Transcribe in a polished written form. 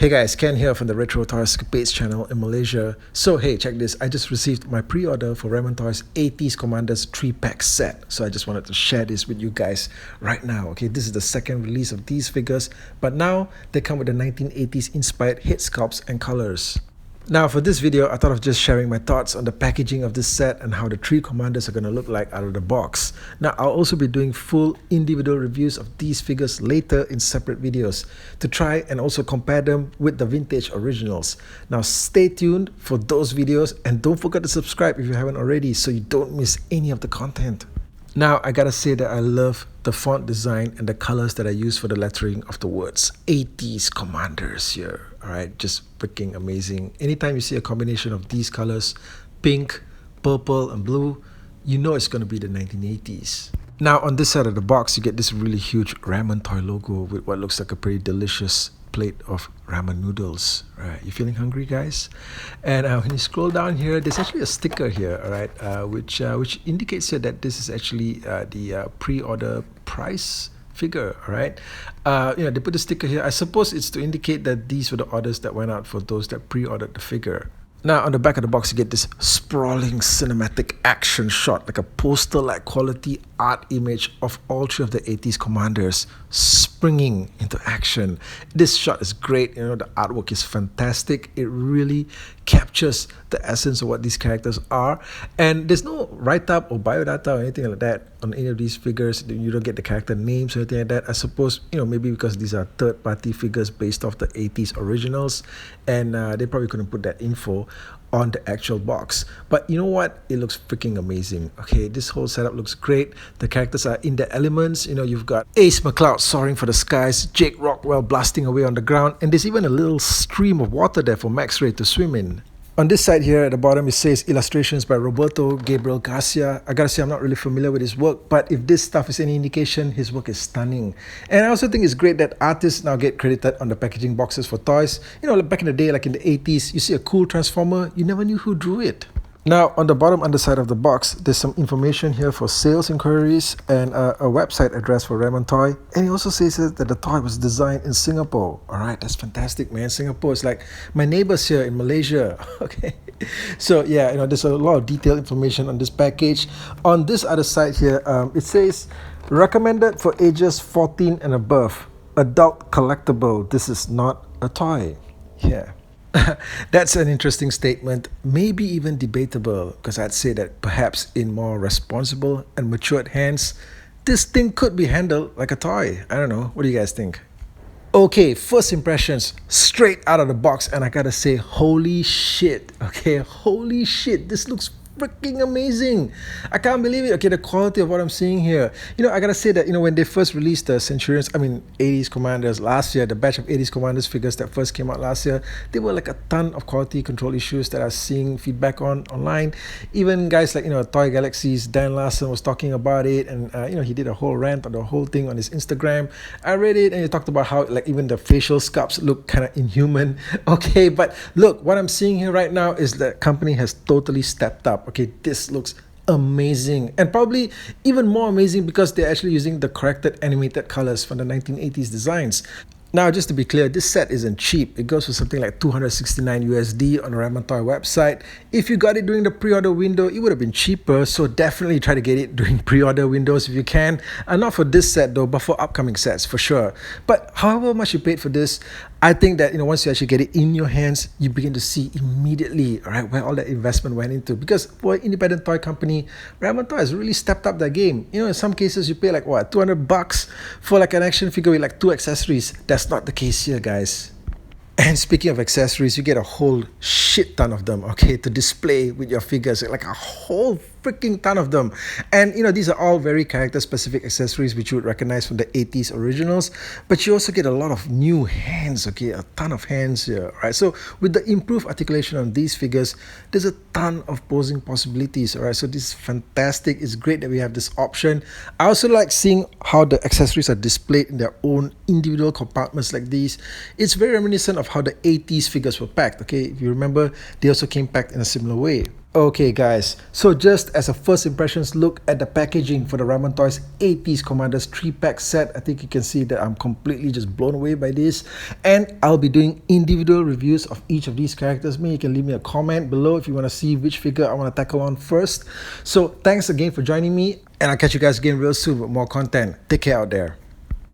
Hey guys, Ken here from the Retro Toys Escapades channel in Malaysia. So hey, check this. I just received my pre-order for Ramen Toys 80's Commanders 3-pack set. So I just wanted to share this with you guys right now. Okay, this is the second release of these figures, but now they come with the 1980s inspired head sculpts and colors. Now for this video, I thought of just sharing my thoughts on the packaging of this set and how the three commanders are going to look like out of the box. Now I'll also be doing full individual reviews of these figures later in separate videos to try and also compare them with the vintage originals. Now stay tuned for those videos and don't forget to subscribe if you haven't already so you don't miss any of the content. Now I gotta say that I love the font design and the colors that I use for the lettering of the words 80's Commanders here. Alright, just freaking amazing. Anytime you see a combination of these colors, pink, purple and blue, you know it's gonna be the 1980s. Now on this side of the box you get this really huge ramen toy logo with what looks like a pretty delicious plate of ramen noodles. Right, you feeling hungry, guys? And when you scroll down here, there's actually a sticker here, all right, which indicates here that this is actually the pre-order price figure. All right, they put the sticker here. I suppose it's to indicate that these were the orders that went out for those that pre-ordered the figure. Now on the back of the box you get this sprawling cinematic action shot, like a poster-like quality art image of all three of the 80's commanders springing into action. This shot is great, the artwork is fantastic. It really captures the essence of what these characters are, and there's no write-up or biodata or anything like that on any of these figures. You don't get the character names or anything like that. I suppose maybe because these are third-party figures based off the 80's originals, and they probably couldn't put that info on the actual box. But you know what? It looks freaking amazing. Okay, this whole setup looks great. The characters are in their elements. You've got Ace McCloud soaring for the skies, Jake Rockwell blasting away on the ground, and there's even a little stream of water there for Max Ray to swim in. On this side here at the bottom it says illustrations by Roberto Gabriel Garcia. I gotta say I'm not really familiar with his work, but if this stuff is any indication, his work is stunning. And I also think it's great that artists now get credited on the packaging boxes for toys. Like back in the day, like in the 80's, you see a cool Transformer, you never knew who drew it. Now on the bottom underside of the box, there's some information here for sales inquiries and a website address for Ramen Toy. And it also says that the toy was designed in Singapore. Alright, that's fantastic, man. Singapore is like my neighbors here in Malaysia. Okay, so yeah, there's a lot of detailed information on this package. On this other side here, it says recommended for ages 14 and above, adult collectible. This is not a toy. Yeah. That's an interesting statement, maybe even debatable, because I'd say that perhaps in more responsible and matured hands, this thing could be handled like a toy. I don't know. What do you guys think? Okay, first impressions straight out of the box, and I gotta say, holy shit. Okay, holy shit. This looks freaking amazing. I can't believe it. Okay, the quality of what I'm seeing here. I gotta say that, when they first released the Centurions, 80's Commanders last year, the batch of 80's Commanders figures that first came out last year, they were like a ton of quality control issues that I was seeing feedback on online. Even guys like, Toy Galaxy's Dan Larson was talking about it, and, he did a whole rant on the whole thing on his Instagram. I read it, and he talked about how, like, even the facial sculpts look kind of inhuman. Okay, but look, what I'm seeing here right now is the company has totally stepped up. Okay, this looks amazing, and probably even more amazing because they're actually using the corrected animated colors from the 1980's designs. Now, just to be clear, this set isn't cheap. It goes for something like 269 USD on the Ramen Toy website. If you got it during the pre-order window, it would have been cheaper, so definitely try to get it during pre-order windows if you can. And not for this set though, but for upcoming sets for sure. But however much you paid for this, I think that once you actually get it in your hands, you begin to see immediately, all right, where all that investment went into. Because for an independent toy company, Ramen Toy has really stepped up their game. In some cases you pay like what, $200 for like an action figure with like 2 accessories. That's not the case here, guys. And speaking of accessories, you get a whole shit ton of them, okay, to display with your figures, like a whole freaking ton of them. And these are all very character specific accessories which you would recognize from the 80's originals, but you also get a lot of new hands, okay, a ton of hands here, right? So with the improved articulation on these figures, there's a ton of posing possibilities, all right? So this is fantastic. It's great that we have this option. I also like seeing how the accessories are displayed in their own individual compartments like these. It's very reminiscent of how the 80's figures were packed. Okay, if you remember, they also came packed in a similar way. Okay guys, so just as a first impressions look at the packaging for the Ramen Toys 80's Commanders 3-pack set, I think you can see that I'm completely just blown away by this, and I'll be doing individual reviews of each of these characters. You can leave me a comment below if you want to see which figure I want to tackle on first. So thanks again for joining me, and I'll catch you guys again real soon with more content. Take care out there.